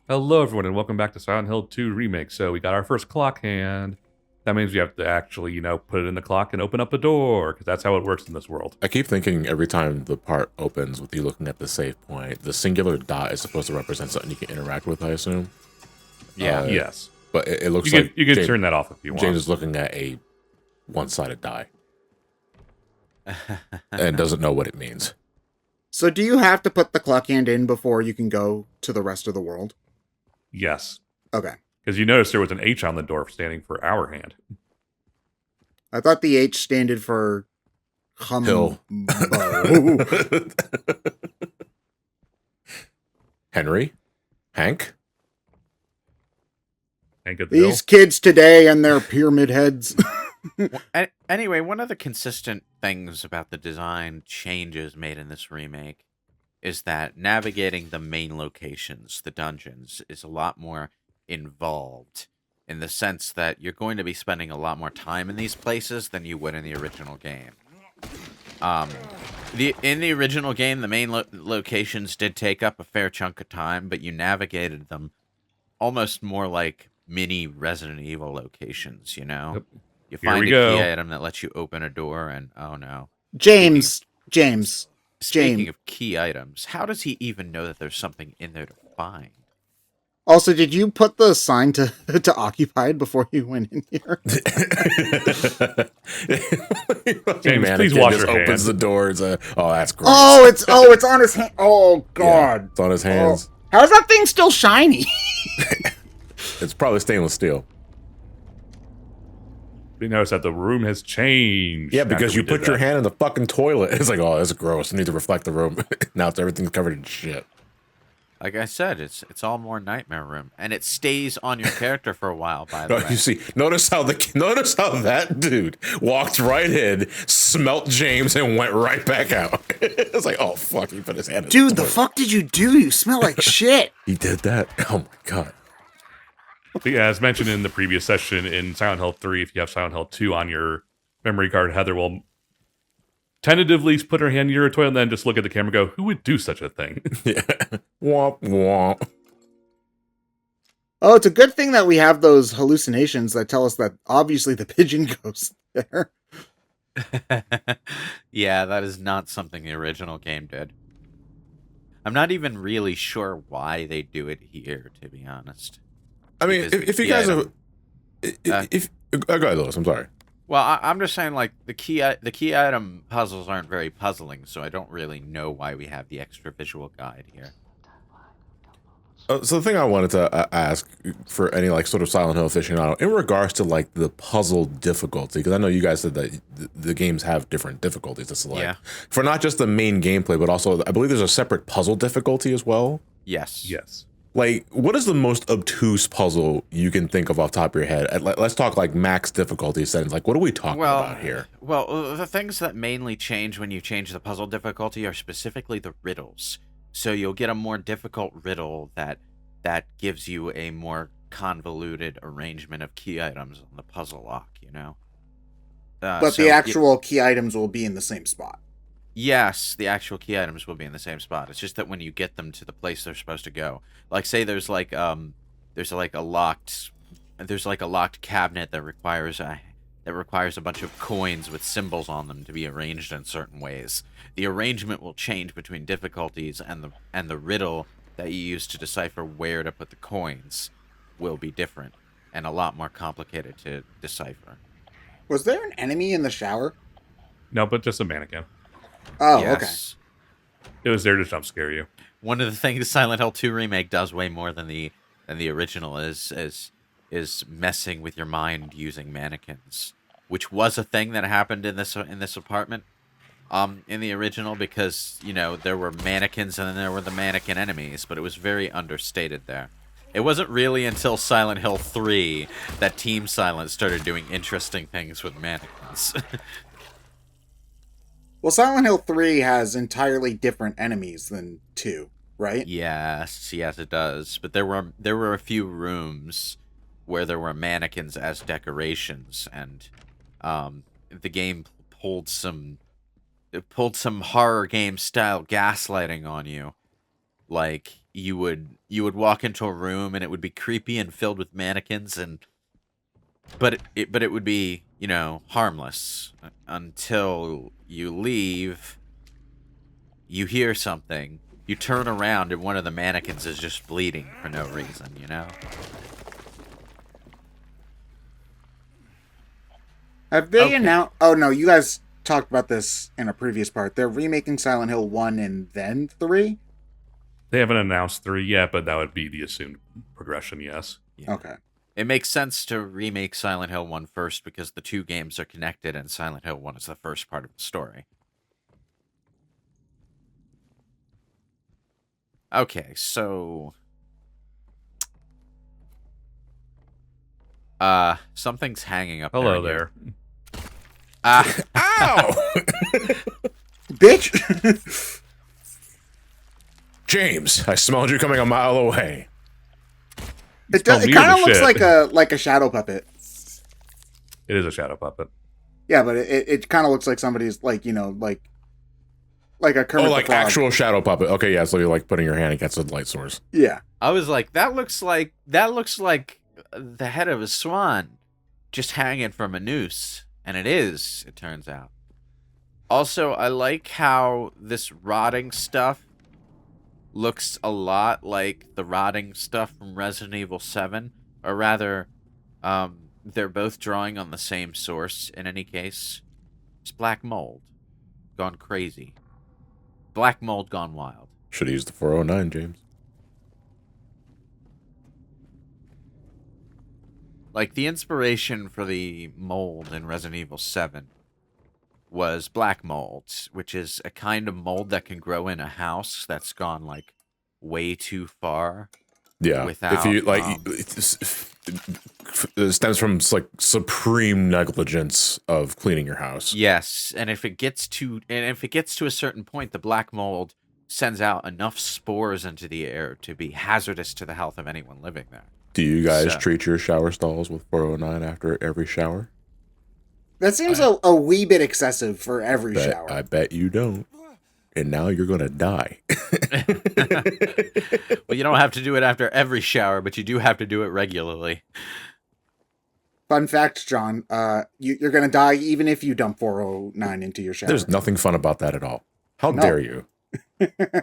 Hello, everyone, and welcome back to Silent Hill 2 Remake. So we got our first clock hand. That means we have to actually, put it in the clock and open up the door, because that's how it works in this world. I keep thinking every time the part opens with you looking at the save point, the singular dot is supposed to represent something you can interact with, I assume. Yeah. Yes. But it looks You like can James, turn that off if you want. James is looking at a one-sided die and doesn't know what it means. So do you have to put the clock hand in before you can go to the rest of the world? Yes. Okay. Because you noticed there was an H on the door standing for our hand. I thought the H standed for Hill. Henry? Hank? Hank at the These kids today and their pyramid heads. Anyway, one of the consistent things about the design changes made in this remake is that navigating the main locations, the dungeons, is a lot more involved in the sense that you're going to be spending a lot more time in these places than you would in the original game. In the original game, the main locations did take up a fair chunk of time, but you navigated them almost more like mini Resident Evil locations, you know? Yep. You Here find we a go. key item that lets you open a door, and oh no. James. Speaking of key items, how does he even know that there's something in there to find? Also, did you put the sign to occupied before you went in here? James, please wash just your opens hands. the doors. Oh, that's gross. It's on his hand. Oh God. Yeah, it's on his hands. How's that thing still shiny? It's probably stainless steel. We noticed that the room has changed. Yeah, because after you we did put your that. hand in the fucking toilet. It's like, oh, that's gross. I need to reflect the room. Now everything's covered in shit. Like I said, it's all more Nightmare Room, and it stays on your character for a while. By the way, You see, notice how that dude walked right in, smelt James, and went right back out. It's like, oh fuck, he put his hand in Dude, the the toilet. fuck did you do? You smell like shit. He did that? Oh my god. But yeah, as mentioned in the previous session in Silent Hill 3, if you have Silent Hill 2 on your memory card, Heather will tentatively put her hand near a toilet and then just look at the camera and go, who would do such a thing? Yeah. Womp womp. Oh, it's a good thing that we have those hallucinations that tell us that obviously the pigeon goes there. yeah, that is not something the original game did. I'm not even really sure why they do it here, to be honest. I mean, if you guys are, go ahead, Lewis. I'm sorry. Well, I'm just saying, like, the key item puzzles aren't very puzzling, so I don't really know why we have the extra visual guide here. So the thing I wanted to ask for any like sort of Silent Hill aficionado in regards to like the puzzle difficulty, because I know you guys said that the games have different difficulties to select for not just the main gameplay, but also I believe there's a separate puzzle difficulty as well. Yes. Yes. Like, what is the most obtuse puzzle you can think of off the top of your head? Let's talk like max difficulty settings. Like, what are we talking about here? Well, the things that mainly change when you change the puzzle difficulty are specifically the riddles. So you'll get a more difficult riddle that gives you a more convoluted arrangement of key items on the puzzle lock, you know? But the actual key items will be in the same spot. Yes, the actual key items will be in the same spot. It's just that when you get them to the place they're supposed to go, like say there's like a locked cabinet that requires a bunch of coins with symbols on them to be arranged in certain ways. The arrangement will change between difficulties, and the riddle that you use to decipher where to put the coins will be different and a lot more complicated to decipher. Was there an enemy in the shower? No, but just a mannequin. Oh, yes. It was there to jump scare you. One of the things Silent Hill 2 Remake does way more than the original is messing with your mind using mannequins, which was a thing that happened in this apartment. In the original, because there were mannequins and then there were the mannequin enemies, but it was very understated there. It wasn't really until Silent Hill 3 that Team Silent started doing interesting things with mannequins. Well, Silent Hill 3 has entirely different enemies than 2, right? Yes, it does. But there were a few rooms where there were mannequins as decorations, and the game pulled some horror game style gaslighting on you. Like, you would walk into a room and it would be creepy and filled with mannequins, but it would be, you know, harmless until you leave. You hear something, you turn around, and one of the mannequins is just bleeding for no reason, you know? Have they Okay. announced? Oh no, you guys talked about this in a previous part. They're remaking Silent Hill 1 and then 3. They haven't announced 3 yet, but that would be the assumed progression, yes. Yeah. Okay. It makes sense to remake Silent Hill 1 first because the two games are connected and Silent Hill 1 is the first part of the story. Okay, so... something's hanging up Hello there. there. Ow! Bitch! James, I smelled you coming a mile away. It Smell kind weird of as looks shit. like a shadow puppet. It is a shadow puppet. Yeah, but it kind of looks like somebody's like, you know, like a Kermit Oh, the like Frog. actual shadow puppet. Okay, yeah, so you're like putting your hand against the light source. Yeah. I was like, that looks like the head of a swan just hanging from a noose. And it is, it turns out. Also, I like how this rotting stuff looks a lot like the rotting stuff from Resident Evil 7. Or rather, they're both drawing on the same source in any case. It's black mold. Gone crazy. Black mold gone wild. Should have used the 409, James. Like, the inspiration for the mold in Resident Evil 7 was black mold, which is a kind of mold that can grow in a house that's gone, like, way too far. Yeah. Without, if you like, it stems from like supreme negligence of cleaning your house. Yes, and if it gets to a certain point, the black mold sends out enough spores into the air to be hazardous to the health of anyone living there. Do you guys So- treat your shower stalls with 409 after every shower? That seems a wee bit excessive for every Bet- shower. I bet you don't. And now you're gonna die. Well, you don't have to do it after every shower, but you do have to do it regularly. Fun fact, John, you're going to die even if you dump 409 into your shower. There's nothing fun about that at all. How No. dare you?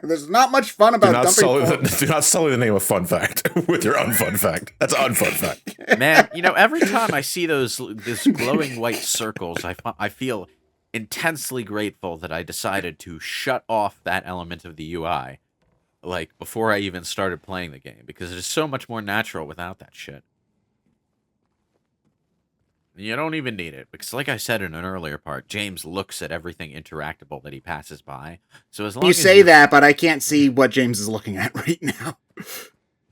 There's not much fun Do about not, dumping do not sully the name of fun fact with your unfun fact. That's unfun fact. Man, you know, every time I see those glowing white circles, I feel intensely grateful that I decided to shut off that element of the UI, like, before I even started playing the game, because it is so much more natural without that shit. You don't even need it, because like I said in an earlier part, James looks at everything interactable that he passes by. So as long You as say you're- that, but I can't see what James is looking at right now.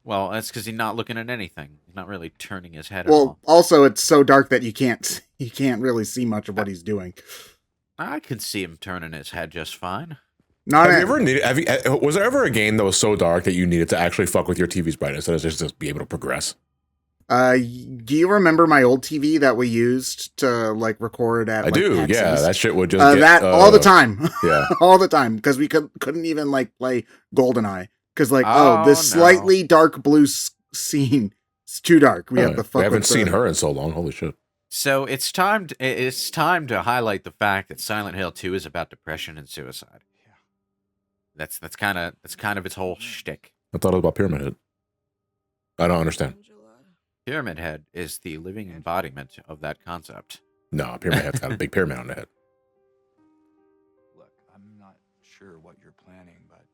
Well, that's because he's not looking at anything. He's not really turning his head at Well, all. also it's so dark that you can't really see much of what he's doing. I can see him turning his head just fine. Not Have you a- ever needed? Was there ever a game that was so dark that you needed to actually fuck with your TV's brightness instead of just be able to progress? do you remember my old TV that we used to like record at? I like, do. PAX Yeah, East? that shit would just get, that all the time, Yeah. all the time, because we couldn't even like play GoldenEye because like Oh, this no. slightly dark blue scene, it's too dark. We have to we fuck. haven't with seen the- her in so long. Holy shit. So it's time to highlight the fact that Silent Hill 2 is about depression and suicide. Yeah. That's kind of its whole shtick. I thought it was about Pyramid Head. I don't understand. Pyramid Head is the living embodiment of that concept. No, Pyramid Head's got a big pyramid on the head. Look, I'm not sure what you're planning, but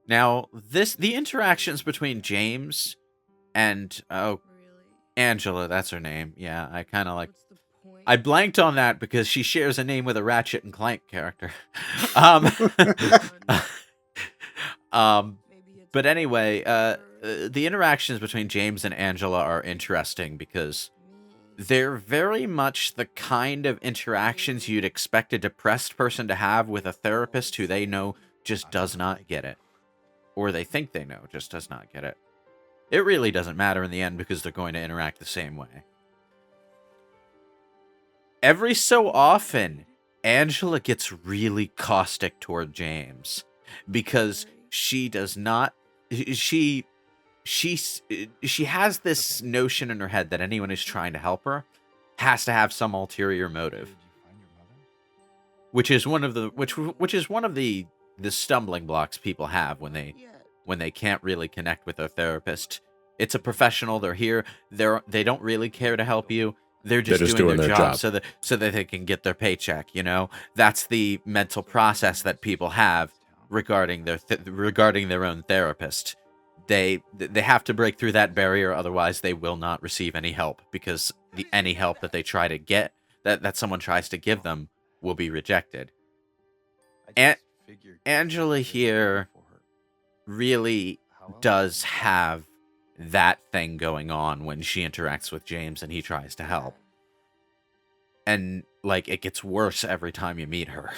Now, the interactions between James and Angela, that's her name. Yeah, I kind of like. I blanked on that because she shares a name with a Ratchet and Clank character. But anyway, the interactions between James and Angela are interesting because they're very much the kind of interactions you'd expect a depressed person to have with a therapist who they know just does not get it. Or they think they know just does not get it. It really doesn't matter in the end because they're going to interact the same way. Every so often, Angela gets really caustic toward James because she does not she she has this notion in her head that anyone who's trying to help her has to have some ulterior motive, Did you find your mother? which is one of the stumbling blocks people have when they can't really connect with their therapist. It's a professional. They're here. They don't really care to help you. They're just doing their job so that they can get their paycheck. You know, that's the mental process that people have regarding their own therapist. They have to break through that barrier, otherwise they will not receive any help, because any help that they try to get, that someone tries to give them, will be rejected. I just figured Angela you'd be here for her. really How else? does have that thing going on when she interacts with James and he tries to help. And like, it gets worse every time you meet her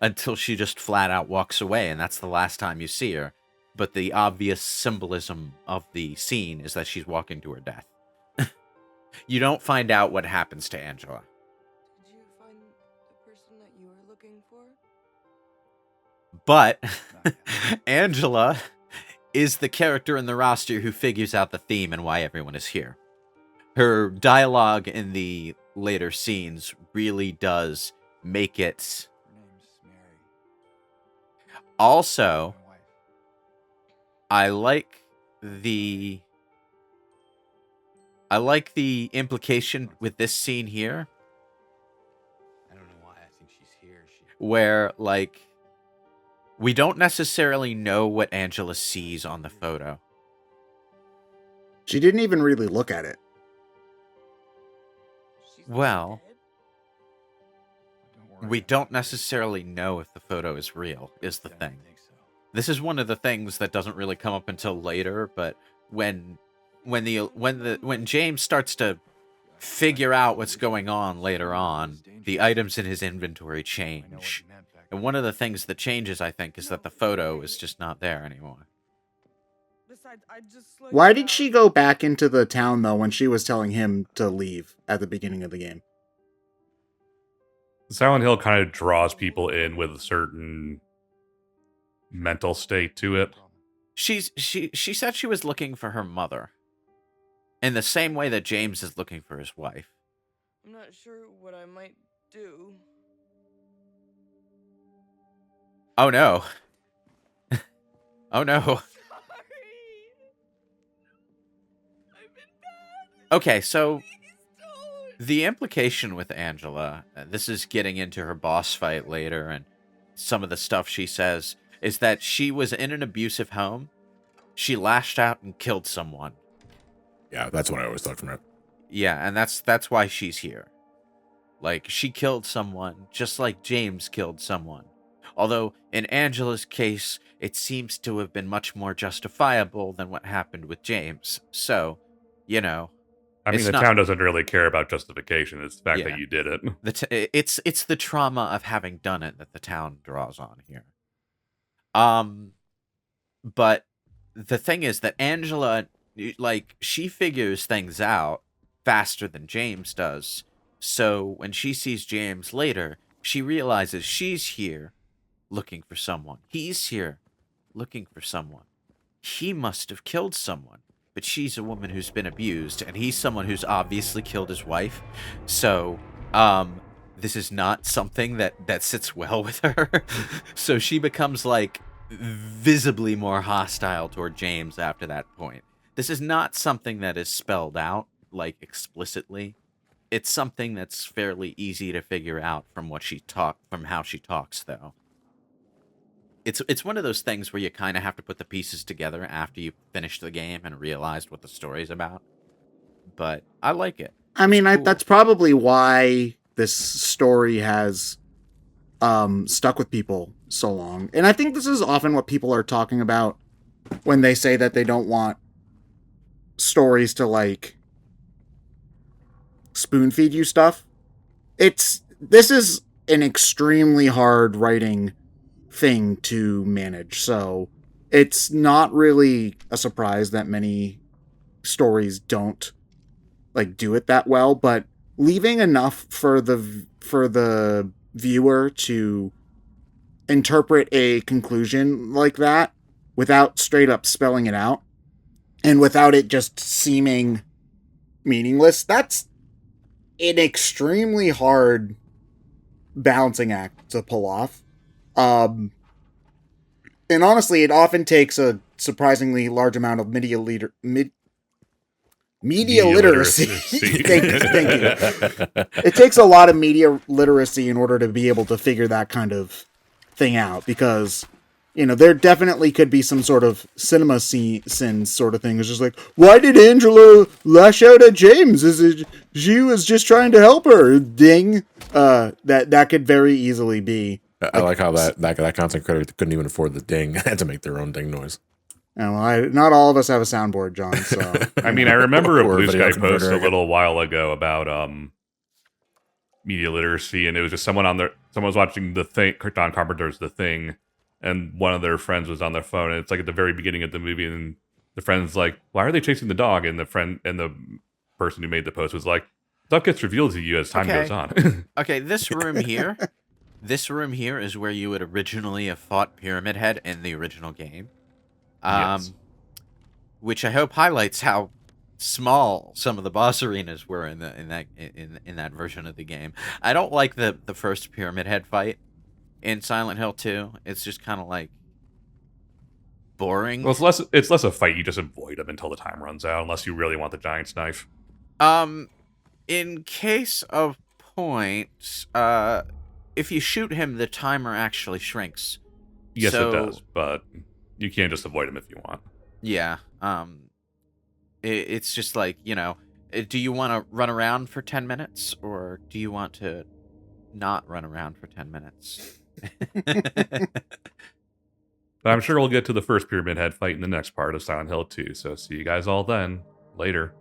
until she just flat out walks away, and that's the last time you see her. But the obvious symbolism of the scene is that she's walking to her death. You don't find out what happens to Angela. Did you find the person that you were looking for? But Not yet. Angela is the character in the roster who figures out the theme and why everyone is here. Her dialogue in the later scenes really does make it. Her name's Mary. Also, My wife. I like the implication with this scene here, I don't know why I think she's here. where like we don't necessarily know what Angela sees on the photo. She didn't even really look at it. She's not Well, dead? Don't worry, we I don't think necessarily know if the photo is real, is the I don't thing. think so. This is one of the things that doesn't really come up until later, but when James starts to figure out what's going on later on, the items in his inventory I know what change. you meant back And then. one of the things that changes, I think, is that the photo is just not there anymore. Besides, I just slowed Why you did down. she go back into the town, though, when she was telling him to leave at the beginning of the game? Silent Hill kind of draws people in with a certain mental state to it. She said she was looking for her mother, in the same way that James is looking for his wife. I'm not sure what I might do. Oh no. Oh no. Sorry. I've been bad. Okay, so Please don't. the implication with Angela, this is getting into her boss fight later and some of the stuff she says, is that she was in an abusive home. She lashed out and killed someone. Yeah, that's what I always thought from it. Yeah, and that's why she's here. Like, she killed someone, just like James killed someone. Although, in Angela's case, it seems to have been much more justifiable than what happened with James. So, you know, I mean, It's the not- town doesn't really care about justification. It's the fact Yeah. that you did it. it's the trauma of having done it that the town draws on here. But the thing is that Angela, like, she figures things out faster than James does. So when she sees James later, she realizes she's here looking for someone. He's here looking for someone. He must have killed someone. But she's a woman who's been abused, and he's someone who's obviously killed his wife. So, this is not something that sits well with her. So she becomes, like, visibly more hostile toward James after that point. This is not something that is spelled out, like, explicitly. It's something that's fairly easy to figure out from how she talks, though. It's one of those things where you kind of have to put the pieces together after you finish the game and realized what the story's about. But I like it. I mean, cool. that's probably why this story has stuck with people so long. And I think this is often what people are talking about when they say that they don't want stories to, like, spoon feed you stuff. This is an extremely hard writing thing to manage, so it's not really a surprise that many stories don't, like, do it that well, but leaving enough for the viewer to interpret a conclusion like that without straight up spelling it out and without it just seeming meaningless, that's an extremely hard balancing act to pull off. And honestly, it often takes a surprisingly large amount of media literacy. Thank you. It takes a lot of media literacy in order to be able to figure that kind of thing out, because there definitely could be some sort of cinema sins sort of thing. It's just like, why did Angela lash out at James? She was just trying to help her. Ding. That could very easily be. I like how that content creator couldn't even afford the ding. Had to make their own ding noise. Well, not all of us have a soundboard, John. So I mean, I remember a Or a video Bluesky post a converter. little while ago about media literacy, and it was just someone was watching The Thing, Don Carpenter's The Thing, and one of their friends was on their phone, and it's like at the very beginning of the movie, and the friend's like, "Why are they chasing the dog?" And the person who made the post was like, "Stuff gets revealed to you as time goes on." Okay, this room here is where you would originally have fought Pyramid Head in the original game. Yes. Which I hope highlights how small some of the boss arenas were in that version of the game. I don't like the first Pyramid Head fight in Silent Hill 2. It's just kind of like boring. Well, it's less a fight. You just avoid them until the time runs out, unless you really want the giant's knife. In case of points, if you shoot him, the timer actually shrinks. Yes, So- it does, but you can't just avoid him if you want. Yeah. It's just like, do you want to run around for 10 minutes, or do you want to not run around for 10 minutes? But I'm sure we'll get to the first Pyramid Head fight in the next part of Silent Hill 2, so see you guys all then. Later.